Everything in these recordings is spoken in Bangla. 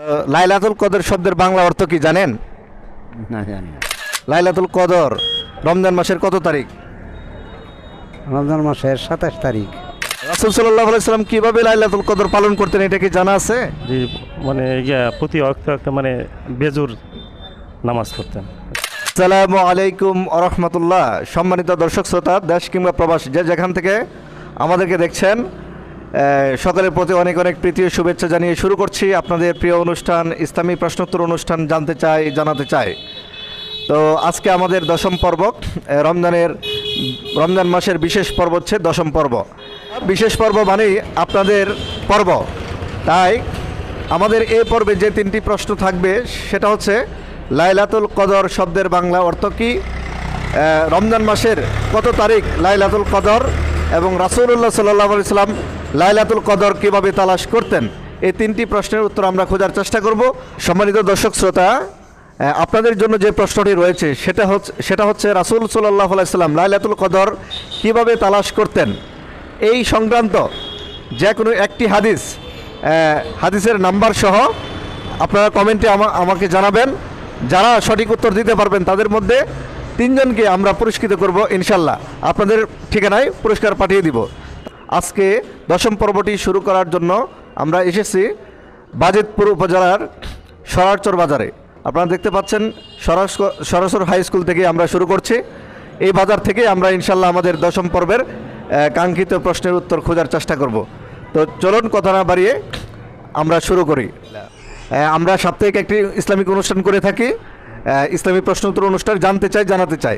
তো লাইলাতুল কদর শব্দের বাংলা অর্থ কি জানেন? না, জানি না। লাইলাতুল কদর রমজান মাসের কত তারিখ? রমজান মাসের 27 তারিখ। রাসূল সাল্লাল্লাহু আলাইহি সাল্লাম কিভাবে লাইলাতুল কদর পালন করতেন এটা কি জানা আছে? যে মানে প্রতি অক্ত একটা মানে বেজুর নামাজ পড়তেন। আসসালামু আলাইকুম ওয়া রাহমাতুল্লাহ। সম্মানিত দর্শক শ্রোতা, দেশ কিংবা প্রবাস যে যেখান থেকে আমাদেরকে দেখছেন, সকলের প্রতি অনেক অনেক প্রীতি ও শুভেচ্ছা জানিয়ে শুরু করছি আপনাদের প্রিয় অনুষ্ঠান ইসলামী প্রশ্নোত্তর অনুষ্ঠান জানতে চাই জানাতে চাই। তো আজকে আমাদের দশম পর্ব, রমজান মাসের বিশেষ পর্ব হচ্ছে দশম পর্ব। বিশেষ পর্ব মানেই আপনাদের পর্ব, তাই আমাদের এই পর্বে যে তিনটি প্রশ্ন থাকবে সেটা হচ্ছে লাইলাতুল কদর শব্দের বাংলা অর্থ কী, রমজান মাসের কত তারিখ লাইলাতুল কদর, এবং রাসূলুল্লাহ সাল্লাল্লাহু আলাইহি সাল্লাম লাইলাতুল কদর কীভাবে তালাশ করতেন। এই তিনটি প্রশ্নের উত্তর আমরা খোঁজার চেষ্টা করব। সম্মানিত দর্শক শ্রোতা, আপনাদের জন্য যে প্রশ্নটি রয়েছে সেটা হচ্ছে রাসূল সাল্লাল্লাহু আলাইহি সাল্লাম লাইলাতুল কদর কীভাবে তালাশ করতেন। এই সংক্রান্ত যে কোনো একটি হাদিসের নাম্বার সহ আপনারা কমেন্টে আমাকে জানাবেন। যারা সঠিক উত্তর দিতে পারবেন তাদের মধ্যে 3 জনকে আমরা পুরস্কৃত করব ইনশাল্লাহ। আপনাদের ঠিকানায় পুরস্কার পাঠিয়ে দিব। আজকে দশম পর্বটি শুরু করার জন্য আমরা এসেছি বাজিতপুর উপজেলার সরারচর বাজারে। আপনারা দেখতে পাচ্ছেন সরাসর হাই স্কুল থেকে আমরা শুরু করছি। এই বাজার থেকে আমরা ইনশাল্লাহ আমাদের দশম পর্বের কাঙ্ক্ষিত প্রশ্নের উত্তর খোঁজার চেষ্টা করব। তো চলুন কথা না বাড়িয়ে আমরা শুরু করি। আমরা সাপ্তাহিক একটি ইসলামিক অনুষ্ঠান করে থাকি, ইসলামী প্রশ্নোত্তর অনুষ্ঠান জানতে চাই জানাতে চাই।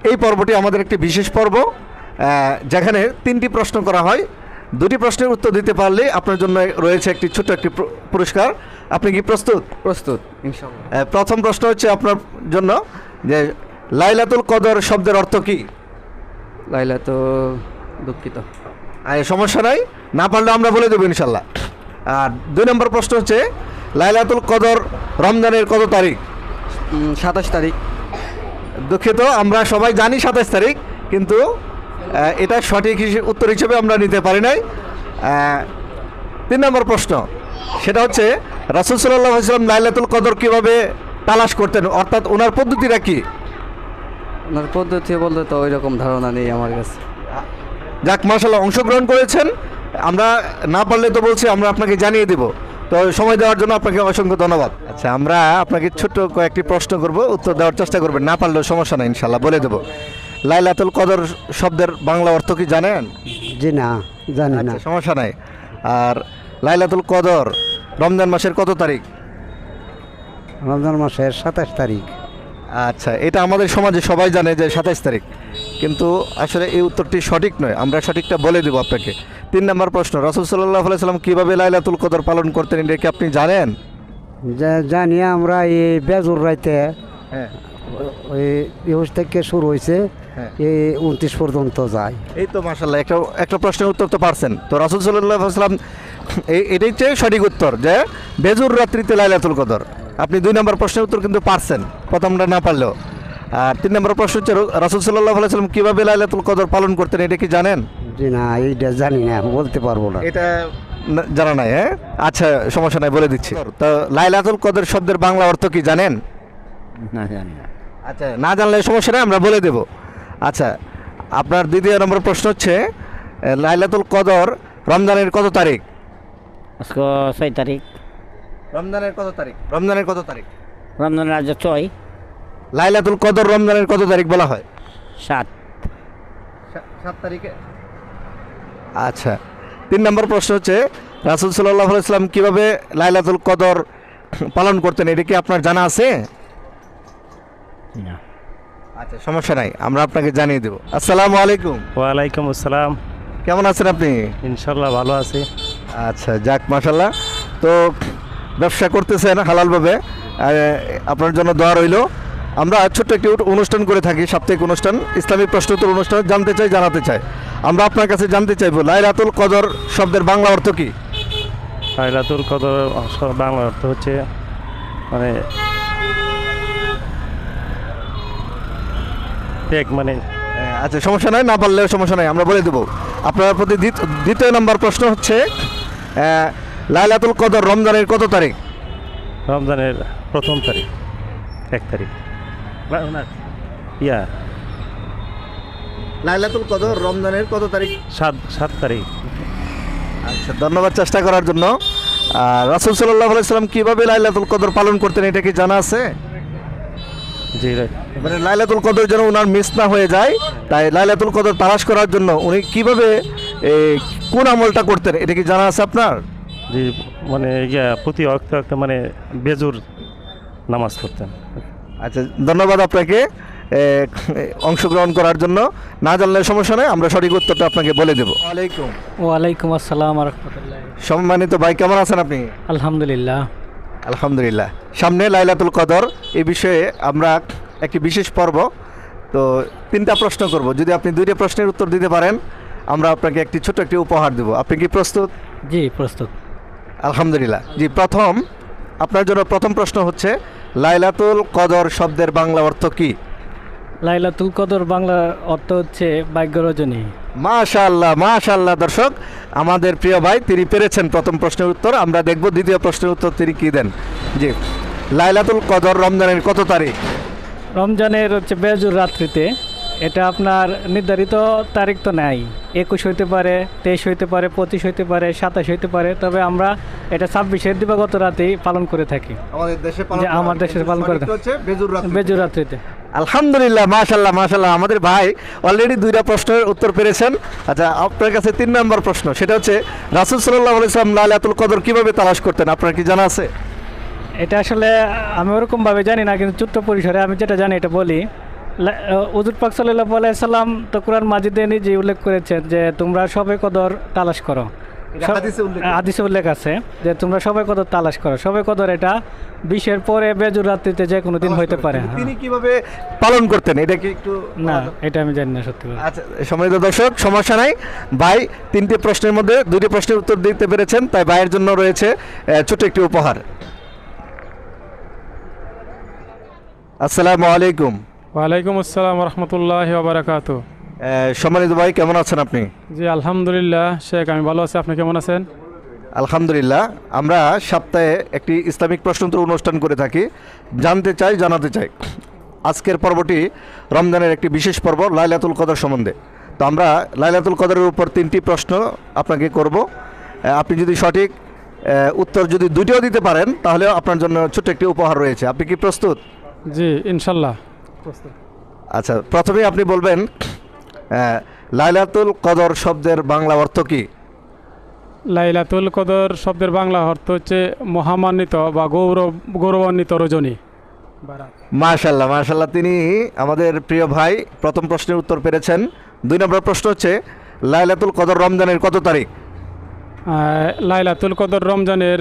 এই পর্বটি আমাদের একটি বিশেষ পর্ব, যেখানে 3টি প্রশ্ন করা হয়। 2টি প্রশ্নের উত্তর দিতে পারলে আপনার জন্য রয়েছে একটি ছোট্ট একটি পুরস্কার। আপনি কি প্রস্তুত? প্রস্তুত ইনশাআল্লাহ। প্রথম প্রশ্ন হচ্ছে আপনার জন্য যে লাইলাতুল কদর শব্দের অর্থ কী? লাইলা তো দুঃখিত। সমস্যা নাই, না পারলে আমরা বলে দেবো ইনশাল্লাহ। আর 2 নম্বর প্রশ্ন হচ্ছে লাইলাতুল কদর রমজানের কত তারিখ? 27 তারিখ। দুঃখিত, আমরা সবাই জানি 27 তারিখ, কিন্তু এটা সঠিক উত্তর হিসেবে আমরা নিতে পারি নাই। 3 নম্বর প্রশ্ন সেটা হচ্ছে রাসূল সাল্লাল্লাহু আলাইহি ওয়াসাল্লাম লাইলাতুল কদর কীভাবে তালাশ করতেন, অর্থাৎ ওনার পদ্ধতিটা কী? ওনার পদ্ধতি বলতে তো ওই রকম ধারণা নেই আমার কাছে। যাক, মাশাআল্লাহ, অংশগ্রহণ করেছেন। আমরা না পারলে তো বলছি আমরা আপনাকে জানিয়ে দেব। তো সময় দেওয়ার জন্য আপনাকে অসংখ্য ধন্যবাদ। আচ্ছা, আমরা আপনাকে ছোট্ট কয়েকটি প্রশ্ন করব, উত্তর দেওয়ার চেষ্টা করবেন। না পারলেও সমস্যা নেই, ইনশাল্লাহ বলে দেব। লাইলাতুল কদর শব্দের বাংলা অর্থ কি জানেন? জি না, জানি না। আচ্ছা, সমস্যা নাই। আর লাইলাতুল কদর রমজান মাসের কত তারিখ? রমজান মাসের 27 তারিখ। আচ্ছা, এটা আমাদের সমাজে সবাই জানে যে 27 তারিখ, কিন্তু আসলে এই উত্তরটি সঠিক নয়। আমরা সঠিকটা বলে দেব আপনাকে। 3 নম্বর প্রশ্ন, রাসূল সাল্লাল্লাহু আলাইহি সাল্লাম কীভাবে লাইলাতুল কদর পালন করতেন এটা কি আপনি জানেন? জানি, আমরা এই বেজুর রাইতে হ্যাঁ, ওই 21 থেকে শুরু হয়েছে, হ্যাঁ। এই 29 পর্যন্ত যায়। এই তো মাশাআল্লাহ, একটা প্রশ্নের উত্তর তো পারছেন। তো রাসূল সাল্লাল্লাহু আলাইহি সাল্লাম এটাই হচ্ছে সঠিক উত্তর, যে বেজুর রাত্রিতে লাইলাতুল কদর। আপনি 2 নম্বর প্রশ্নের উত্তর কিন্তু পারছেন, প্রথমটা না পারলেও। আর 3 নম্বর প্রশ্ন হচ্ছে রাসূল সাল্লাল্লাহু আলাইহি সাল্লাম কীভাবে লাইলাতুল কদর পালন করতেন এটা কি জানেন? জি না, এইটা জানি না, বলতে পারবো না। এটা জানা নাই? হ্যাঁ, আচ্ছা, সমস্যা নাই, বলে দিচ্ছি। তো লাইলাতুল কদর শব্দের বাংলা অর্থ কি জানেন? না, জানি না। আচ্ছা, না জানলে সমস্যা নেই, আমরা বলে দেব। আচ্ছা, আপনার 2 নম্বর প্রশ্ন হচ্ছে লাইলাতুল কদর রমজানের কত তারিখ? আজকে 6 তারিখ। রমজানের কত তারিখ? রমজানের কত তারিখ? রমজানের আজ 6। লাইলাতুল কদর রমজানের কত তারিখ বলা হয়? 7 তারিখে। আচ্ছা, 3 নম্বর প্রশ্ন হচ্ছে রাসূল সাল্লাল্লাহু আলাইহি সাল্লাম কীভাবে লাইলাতুল কদর পালন করতেন এটা কি আপনার জানা আছে? না। আচ্ছা, সমস্যা নাই, আমরা আপনাকে জানিয়ে দেব। আসসালামু আলাইকুম। ওয়ালাইকুম আসসালাম। কেমন আছেন আপনি? ইনশাল্লাহ ভালো আছি। আচ্ছা, যাক, মাশাআল্লাহ। তো ব্যবসা করতেছেন হালালভাবে, আপনার জন্য দোয়া রইল। আমরা ছোট্ট একটি অনুষ্ঠান করে থাকি, সাপ্তাহিক অনুষ্ঠান, ইসলামী প্রশ্নোত্তর অনুষ্ঠান জানতে চাই জানাতে চাই। আমরা আপনার কাছে জানতে চাইব লাইলাতুল কদর শব্দের বাংলা অর্থ কি? লাইলাতুল কদর বাংলা অর্থ হচ্ছে মানে মানে আচ্ছা, সমস্যা নাই, না পারলেও সমস্যা নাই, আমরা বলে দেবো। আপনার প্রতি 2 নম্বর প্রশ্ন হচ্ছে লাইলাতুল কদর রমজানের কত তারিখ? রমজানের প্রথম তারিখ, 1 তারিখ ইয়া লাইলাতুল কদর রমজানের কত তারিখ? 7 তারিখ। আচ্ছা, ধন্যবাদ চেষ্টা করার জন্য। আর রাসূল সাল্লাল্লাহু আলাইহি সাল্লাম কিভাবে লাইলাতুল কদর পালন করতেন এটা কি জানা আছে? জি রাইট। মানে লাইলাতুল কদর যেন ওনার মিস না হয়ে যায়, তাই লাইলাতুল কদর তালাশ করার জন্য উনি কিভাবে কোন আমলটা করতেন এটা কি জানা আছে আপনার? জি, মানে ইয়া প্রতি ওয়াক্তে মানে বেজুর নামাজ পড়তেন। আচ্ছা, ধন্যবাদ আপনাকে অংশগ্রহণ করার জন্য। না জানলে সমস্যা নেই, আমরা সঠিক উত্তরটা আপনাকে বলে দেবো। ওয়ালাইকুম ওয়ালাইকুম আসসালাম রহমতুল্লাহ। সম্মানিত ভাই, কেমন আছেন আপনি? আলহামদুলিল্লাহ। আলহামদুলিল্লাহ। সামনে লাইলাতুল কদর, এই বিষয়ে আমরা একটি বিশেষ পর্ব, তো 3টা প্রশ্ন করব। যদি আপনি 2টা প্রশ্নের উত্তর দিতে পারেন আমরা আপনাকে একটি ছোট একটি উপহার দেব। আপনি কি প্রস্তুত? জি প্রস্তুত। আলহামদুলিল্লাহ। জি, আপনার জন্য প্রথম প্রশ্ন হচ্ছে, লাইলাতুল কদর শব্দের বাংলা অর্থ কি? লাইলাতুল কদর বাংলা অর্থ হচ্ছে ভাগ্য রজনী। মাশাআল্লাহ, মাশাআল্লাহ। দর্শক, আমাদের প্রিয় ভাই তিনি পেরেছেন প্রথম প্রশ্নের উত্তর। আমরা দেখব দ্বিতীয় প্রশ্নের উত্তর তিনি কি দেন। জি, লাইলাতুল কদর রমজানের কত তারিখ? রমজানের হচ্ছে বেজুর রাত্রিতে। এটা আপনার নির্ধারিত তারিখ তো নাই, 21 হইতে পারে, 23 হইতে পারে, 25 হইতে পারে, 27 হইতে পারে, তবে আমরা এটা 26-এর দিবাগত রাতেই পালন করে থাকি। আমাদের দেশে আমার দেশে পালন করে হচ্ছে বেজুর রাত্রিতে। আলহামদুলিল্লাহ, মাশাআল্লাহ, মাশাআল্লাহ। আমাদের ভাই অলরেডি 2টা প্রশ্নের উত্তর পেরেছেন। আচ্ছা, আপনার কাছে 3 নম্বর প্রশ্ন, সেটা হচ্ছে রাসূল সাল্লাল্লাহু আলাইহি ওয়াসাল্লাম লাইলাতুল কদর কিভাবে তালাশ করতেন, আপনার কি জানা আছে? এটা আসলে আমি ওরকমভাবে জানি না, কিন্তু ছোট্ট পরিসরে আমি যেটা জানি এটা বলি। হুজুর পাক সাল্লাল্লাহু আলাইহি সাল্লাম তো কোরআন মাজিদে নিজে উল্লেখ করেছেন যে তোমরা সবে কদর তালাশ করো। হাদিসে উল্লেখ আছে যে তোমরা সবে কদর তালাশ করো। সবে কদর এটা 20-এর পরে বেজুর রাত্রিতে যে কোনো দিন হইতে পারে। তিনি কিভাবে পালন করতেন এটা কি একটু? না, এটা আমি জানি না সত্যি। আচ্ছা, সম্মানিত দর্শক, সমস্যা নাই। ভাই 3টে প্রশ্নের মধ্যে 2টি প্রশ্নের উত্তর দিতে পেরেছেন, তাই ভাইয়ের জন্য রয়েছে ছোট একটি উপহার। আসসালামু আলাইকুম। ওয়ালাইকুম আসসালাম রহমতুল্লাহি ওয়া বারাকাতুহু। সম্মানিত ভাই, কেমন আছেন আপনি? জি আলহামদুলিল্লাহ শেখ, আমি ভালো আছি। আপনি কেমন আছেন? আলহামদুলিল্লাহ। আমরা সপ্তাহে একটি ইসলামিক প্রশ্নোত্তর অনুষ্ঠান করে থাকি। জানতে চাই, জানাতে চাই, আজকের পর্বটি রমজানের একটি বিশেষ পর্ব লাইলাতুল কদর সম্বন্ধে। তো আমরা লাইলাতুল কদরের উপর 3টি প্রশ্ন আপনাকে করব। আপনি যদি সঠিক উত্তর যদি 2টিও দিতে পারেন তাহলে আপনার জন্য ছোট্ট একটি উপহার রয়েছে। আপনি কি প্রস্তুত? জি ইনশাল্লাহ। আচ্ছা, প্রথমেই আপনি বলবেন লাইলাতুল কদর শব্দের বাংলা অর্থ কি? লাইলাতুল কদর শব্দের বাংলা অর্থ হচ্ছে মহামান্বিত বা গৌরবান্বিত রজনী। মাশাআল্লাহ, মাশাআল্লাহ। তিনি আমাদের প্রিয় ভাই প্রথম প্রশ্নের উত্তর পেরেছেন। 2 নম্বর প্রশ্ন হচ্ছে, লাইলাতুল কদর রমজানের কত তারিখ? লাইলাতুল কদর রমজানের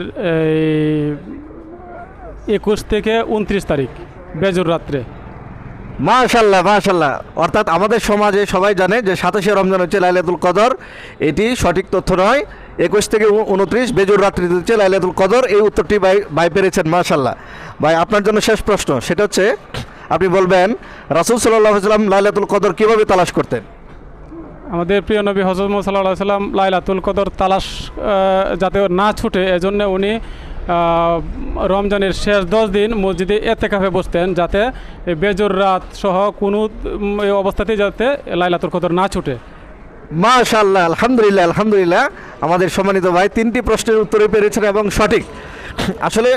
21 থেকে 29 তারিখ বেজুর রাত্রে। মাশাআল্লাহ, মাশাআল্লাহ। অর্থাৎ আমাদের সমাজে সবাই জানে যে 27শে রমজান হচ্ছে লাইলাতুল কদর। এটি সঠিক তথ্য নয়। 21 থেকে 29 বেজুর রাত্রি হচ্ছে লাইলাতুল কদর। এই উত্তরটি ভাই পেরেছেন, মাশাআল্লাহ। ভাই, আপনার জন্য শেষ প্রশ্ন, সেটা হচ্ছে আপনি বলবেন রাসূল সাল্লাল্লাহু আলাইহি ওয়াসাল্লাম লাইলাতুল কদর কিভাবে তালাশ করতেন? আমাদের প্রিয় নবী হযরত মুহাম্মদ সাল্লাল্লাহু আলাইহি ওয়াসাল্লাম লাইলাতুল কদর তালাশ যাতে না ছুটে, এজন্য উনি রমজানের শেষ 10 দিন মসজিদে এতেকাফে বসতেন, যাতে বেজুর রাত সহ কোনো অবস্থাতেই যাতে লাইলাতুল কদর না ছুটে। মাশাআল্লাহ, আলহামদুলিল্লাহ, আলহামদুলিল্লাহ। আমাদের সম্মানিত ভাই 3টি প্রশ্নের উত্তরে পেরেছেন এবং সঠিক। আসলে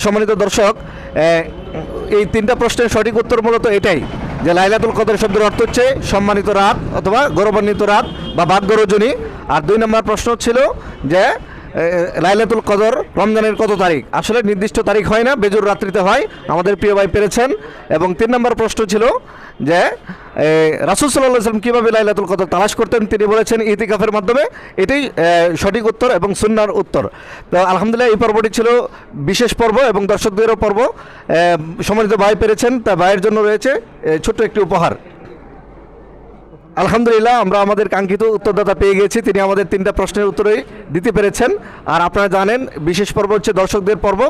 সম্মানিত দর্শক, এই 3টা প্রশ্নের সঠিক উত্তর মূলত এটাই যে লাইলাতুল কদর শব্দের অর্থ হচ্ছে সম্মানিত রাত অথবা গৌরবান্বিত রাত বা ভাগ্য রজনী। আর 2 নম্বর প্রশ্ন ছিল যে লাইলাতুল কদর রমজানের কত তারিখ? আসলে নির্দিষ্ট তারিখ হয় না, বেজুর রাত্রিতে হয়। আমাদের প্রিয় ভাই পেরেছেন। এবং 3 নম্বর প্রশ্ন ছিল যে রাসূল সাল্লাল্লাহু আলাইহি ওয়াসাল্লাম কীভাবে লাইলাতুল কদর তালাশ করতেন, তিনি বলেছেন ইতিকাফের মাধ্যমে। এটাই সঠিক উত্তর এবং সুন্নাহর উত্তর। তো আলহামদুলিল্লাহ, এই পর্বটি ছিল বিশেষ পর্ব এবং দর্শকদেরও পর্ব। সম্মানিত ভাই পেরেছেন, তা ভাইয়ের জন্য রয়েছে ছোট্ট একটি উপহার। আলহামদুলিল্লাহ, আমরা আমাদের কাঙ্ক্ষিত উত্তরদাতা পেয়ে গেছি। তিনি আমাদের 3টা প্রশ্নের উত্তরই দিতে পেরেছেন। আর আপনারা জানেন বিশেষ পর্ব হচ্ছে দর্শকদের পর্ব।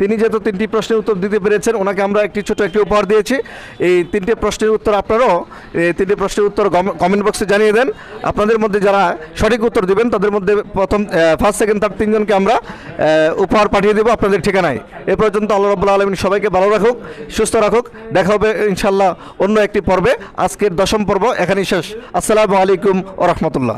তিনি যেহেতু 3টি প্রশ্নের উত্তর দিতে পেরেছেন, ওনাকে আমরা ছোট একটি উপহার দিয়েছি। এই 3টে প্রশ্নের উত্তর আপনারাও 3টে প্রশ্নের উত্তর কমেন্ট বক্সে জানিয়ে দেন। আপনাদের মধ্যে যারা সঠিক উত্তর দিবেন তাদের মধ্যে প্রথম ফার্স্ট সেকেন্ড থার্ড 3 জনকে আমরা উপহার পাঠিয়ে দেবো আপনাদের ঠিকানায়। এ পর্যন্ত আল্লাহ রাব্বুল আলামিন সবাইকে ভালো রাখুক, সুস্থ রাখুক। দেখা হবে ইনশাল্লাহ অন্য একটি পর্বে। আজকের 10ম পর্ব এখানেই শেষ। আসসালামু আলাইকুম ওয়া রাহমাতুল্লাহ।